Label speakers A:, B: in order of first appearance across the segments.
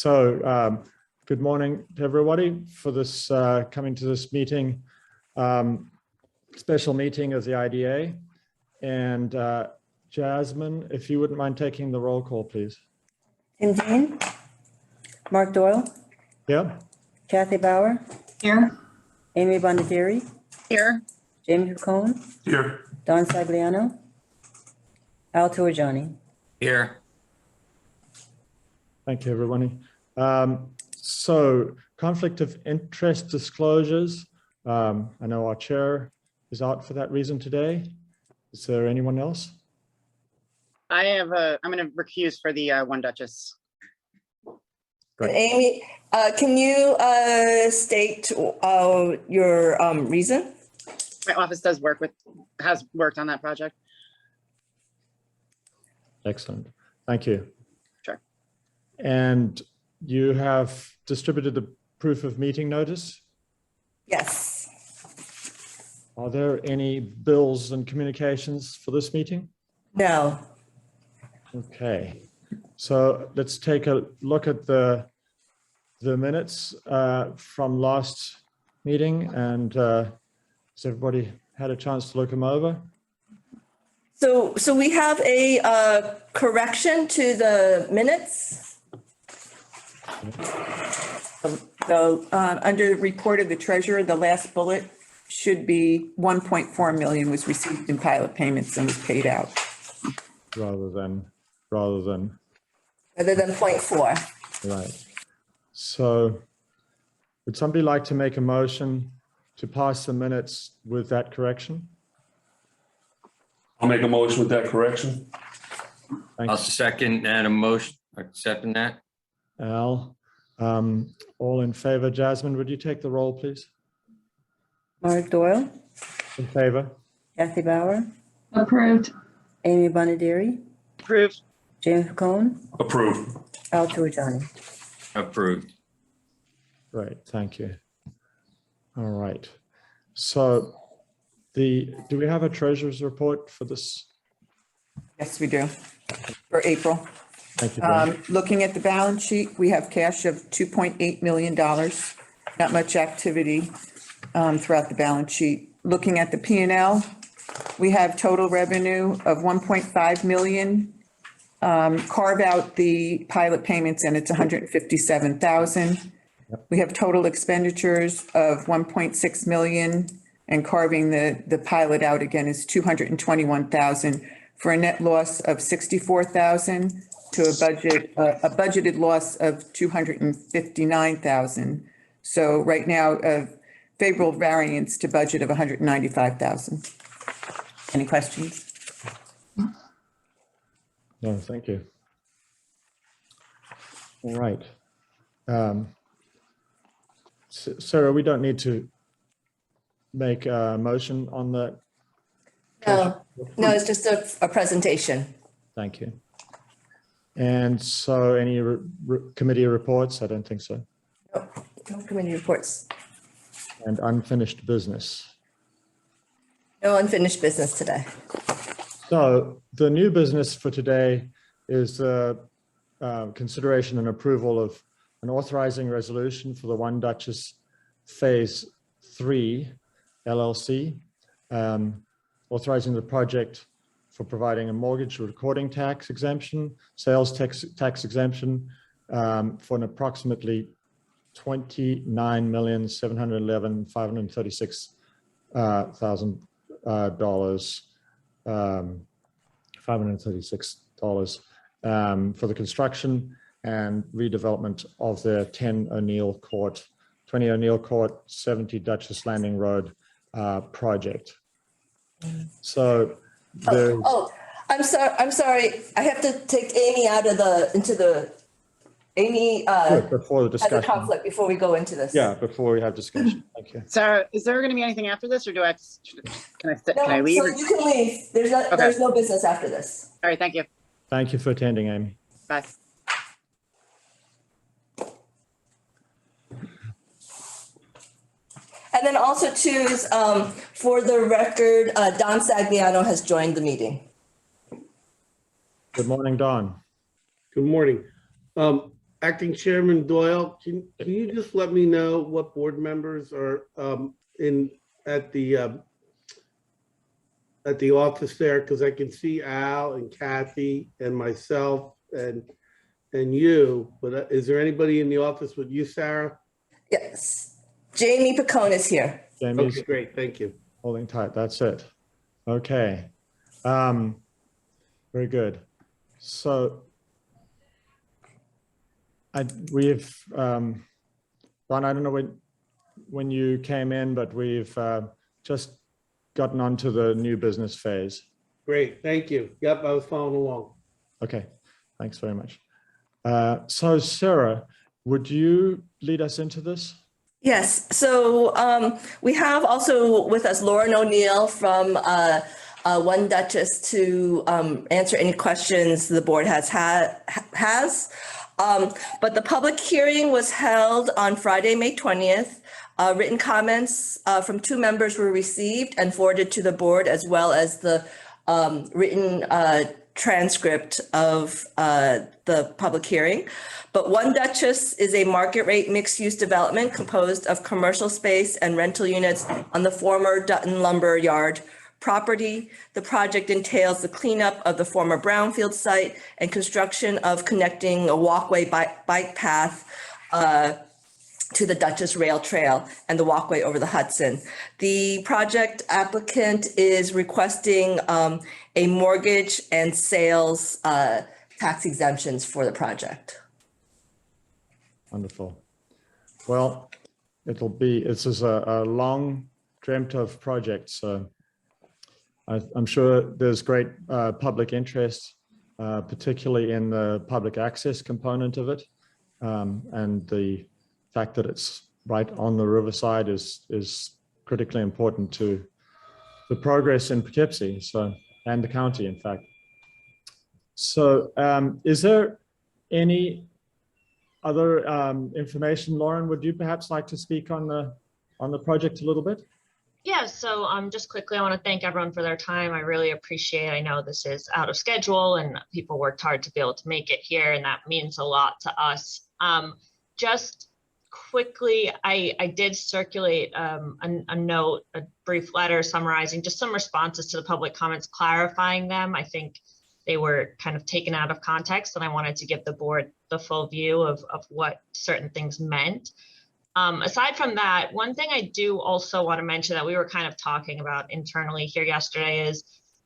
A: Good morning to everybody for this coming to this meeting, special meeting of the IDA. And Jasmine, if you wouldn't mind taking the roll call, please.
B: Tim Dean, Mark Doyle,
A: Yeah.
B: Kathy Bauer,
C: Here.
B: Amy Bonadiri,
C: Here.
B: James Cohn,
D: Here.
B: Don Sagliano, Al Torrigiani.
E: Here.
A: Thank you, everybody. So conflict of interest disclosures. I know our chair is out for that reason today. Is there anyone else?
C: I'm going to recuse for the One Duchess.
A: Great.
F: Amy, can you state your reason?
C: My office has worked on that project.
A: Excellent. Thank you.
C: Sure.
A: And you have distributed the proof of meeting notice?
F: Yes.
A: Are there any bills and communications for this meeting?
F: No.
A: Okay, so let's take a look at the minutes from last meeting, and has everybody had a chance to look them over?
F: So we have a correction to the minutes.
G: Under the report of the treasurer, the last bullet should be 1.4 million was received in pilot payments and was paid out.
A: Rather than,
F: Rather than 0.4.
A: right. So would somebody like to make a motion to pass the minutes with that correction?
D: I'll make a motion with that correction.
A: Thank
E: I'll
A: you,
E: second that motion, accepting that.
A: Al. All in favor? Jasmine, would you take the roll, please?
B: Mark Doyle,
A: In favor?
B: Kathy Bauer,
C: Approved.
B: Amy Bonadiri,
C: Approved.
B: James Cohn,
D: Approved.
B: Al Torrigiani.
E: Approved.
A: Great, thank you. All right. So do we have a treasurer's report for this?
G: Yes, we do. For April.
A: Thank you. Brian.
G: Looking at the balance sheet, we have cash of $2.8 million. Not much activity throughout the balance sheet. Looking at the P&L, we have total revenue of 1.5 million. Carve out the pilot payments and it's 157,000. We have total expenditures of 1.6 million, and carving the pilot out again is 221,000 for a net loss of 64,000 to a budgeted loss of 259,000. So right now, a favorable variance to budget of 195,000. Any questions?
A: No, thank you. All right. Sarah, we don't need to make a motion on that.
F: No, it's just a presentation.
A: Thank you. And so any committee reports? I don't think so.
F: No committee reports.
A: And unfinished business.
F: No unfinished business today.
A: So the new business for today is the consideration and approval of an authorizing resolution for the One Duchess Phase 3 LLC, authorizing the project for providing a mortgage recording tax exemption, sales tax exemption for an approximately $29,711,536 $536 for the construction and redevelopment of the 20 O'Neill Court, 70 Duchess Landing Road project. So there's...
F: I'm sorry. I have to take Amy out of Amy
A: before the
F: has a
A: discussion.
F: conflict before we go into this.
A: Yeah, before we have discussion. Thank you.
C: Sarah, is there going to be anything after this, or can I
F: No,
C: leave?
F: so you can leave. There's no business after this.
C: All right, thank you.
A: Thank you for attending, Amy.
C: Bye.
F: And then also too is for the record, Don Sagliano has joined the meeting.
A: Good morning, Don.
H: Good morning. Acting Chairman Doyle, can you just let me know what board members are at the office there? Because I can see Al and Kathy and myself and you, but is there anybody in the office with you, Sarah?
F: Yes. Jamie Picone is here.
A: Jamie's
H: Okay, great, thank you.
A: holding tight. That's it. Okay. Very good. So we've Ron, I don't know when you came in, but we've just gotten onto the new business phase.
H: Great, thank you. Yep, I was following along.
A: Okay, thanks very much. So Sarah, would you lead us into this?
F: Yes, so we have also with us Lauren O'Neill from One Duchess to answer any questions the board has. But the public hearing was held on Friday, May 20th. Written comments from 2 members were received and forwarded to the board, as well as the written transcript of the public hearing. But One Duchess is a market rate mixed use development composed of commercial space and rental units on the former Dutton Lumber Yard property. The project entails the cleanup of the former brownfield site and construction of connecting a walkway bike path to the Duchess Rail Trail and the walkway over the Hudson. The project applicant is requesting a mortgage and sales tax exemptions for the project.
A: Wonderful. Well, this is a long dreamt of project. So I'm sure there's great public interest, particularly in the public access component of it. And the fact that it's right on the riverside is critically important to the progress in Poughkeepsie, and the county, in fact. So is there any other information? Lauren, would you perhaps like to speak on the project a little bit?
I: Yeah, so just quickly, I want to thank everyone for their time. I really appreciate, I know this is out of schedule and people worked hard to be able to make it here, and that means a lot to us. Just quickly, I did circulate a note, a brief letter summarizing just some responses to the public comments, clarifying them. I think they were kind of taken out of context, and I wanted to give the board the full view of what certain things meant. Aside from that, one thing I do also want to mention that we were kind of talking about internally here yesterday is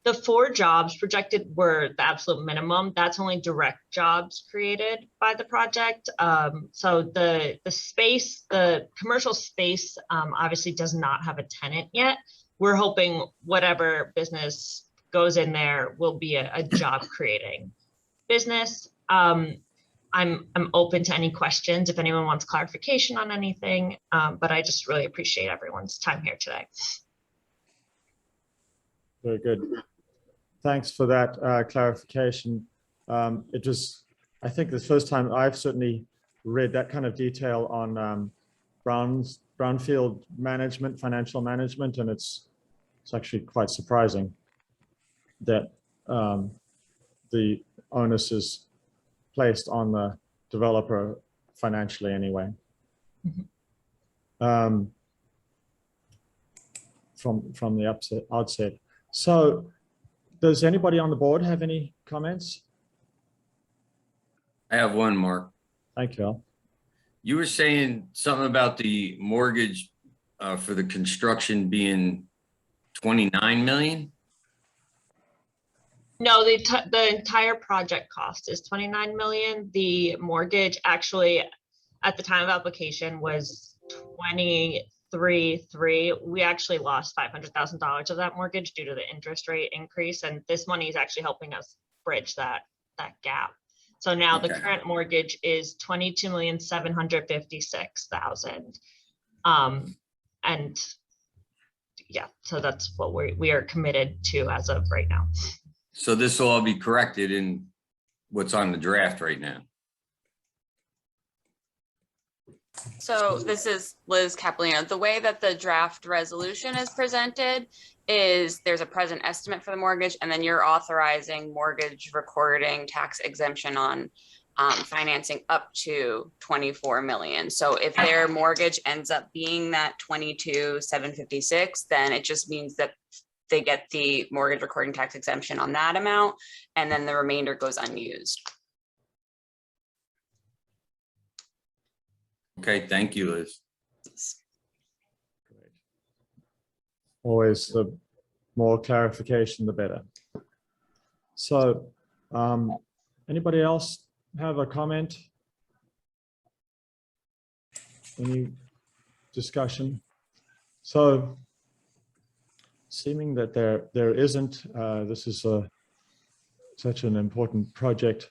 I: the 4 jobs projected were the absolute minimum. That's only direct jobs created by the project. So the space, the commercial space, obviously does not have a tenant yet. We're hoping whatever business goes in there will be a job creating business. I'm open to any questions if anyone wants clarification on anything, but I just really appreciate everyone's time here today.
A: Very good. Thanks for that clarification. I think the first time I've certainly read that kind of detail on brownfield management, financial management, and it's actually quite surprising that the onus is placed on the developer financially anyway. Mm-hmm. From the outset. So does anybody on the board have any comments?
E: I have one, Mark.
A: Thank you, Al.
E: You were saying something about the mortgage for the construction being 29 million?
I: No, the entire project cost is 29 million. The mortgage actually at the time of application was 23.3. We actually lost $500,000 of that mortgage due to the interest rate increase, and this money is actually helping us bridge that gap. So now the current mortgage is 22,756,000. And yeah, so that's what we are committed to as of right now.
E: So this will all be corrected in what's on the draft right now.
J: So this is Liz Capolino. The way that the draft resolution is presented is there's a present estimate for the mortgage, and then you're authorizing mortgage recording tax exemption on financing up to 24 million. So if their mortgage ends up being that 22,756, then it just means that they get the mortgage recording tax exemption on that amount, and then the remainder goes unused.
E: Okay, thank you, Liz.
A: Always the more clarification, the better. So anybody else have a comment? Any discussion? So seeming that there isn't, this is such an important project,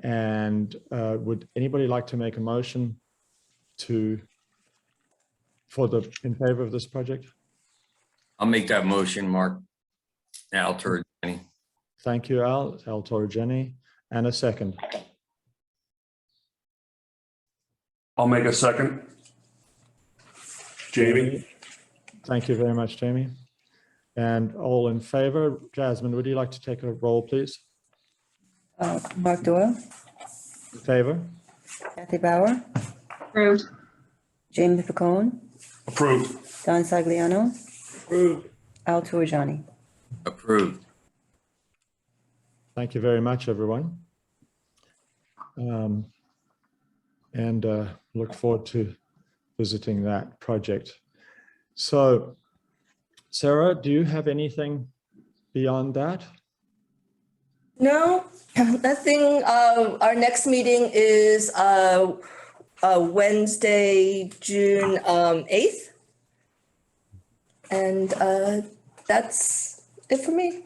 A: and would anybody like to make a motion in favor of this project?
E: I'll make that motion, Mark. Al Turgeon.
A: Thank you, Al Torrigiani, and a second.
D: I'll make a second. Jamie?
A: Thank you very much, Jamie. And all in favor, Jasmine, would you like to take a roll, please?
B: Mark Doyle,
A: In favor?
B: Kathy Bauer,
I: Approved.
B: Jamie Picone,
D: Approved.
B: Don Sagliano,
H: Approved.
B: Al Torrigiani.
E: Approved.
A: Thank you very much, everyone. And look forward to visiting that project. So, Sarah, do you have anything beyond that?
F: No, nothing. Our next meeting is Wednesday, June 8th. And that's it for me.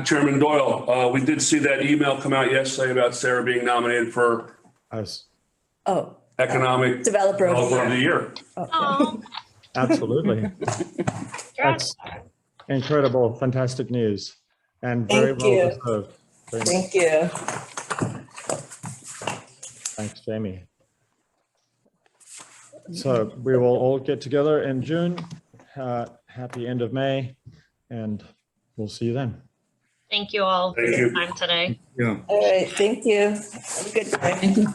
D: Chairman Doyle, we did see that email come out yesterday about Sarah being nominated for
A: Us.
F: Oh,
D: Economic
F: Developer of the
D: Developer of the
F: Year.
D: Year.
I: Oh,
A: Absolutely. That's incredible, fantastic news, and very
F: Thank
A: well
F: you.
A: deserved. Very much.
F: Thank you.
A: Thanks, Jamie. So we will all get together in June. Happy end of May, and we'll see you then.
I: thank you all for
D: Thank
I: your
D: you.
I: time today.
E: Yeah.
F: All right, thank you. Have a good day.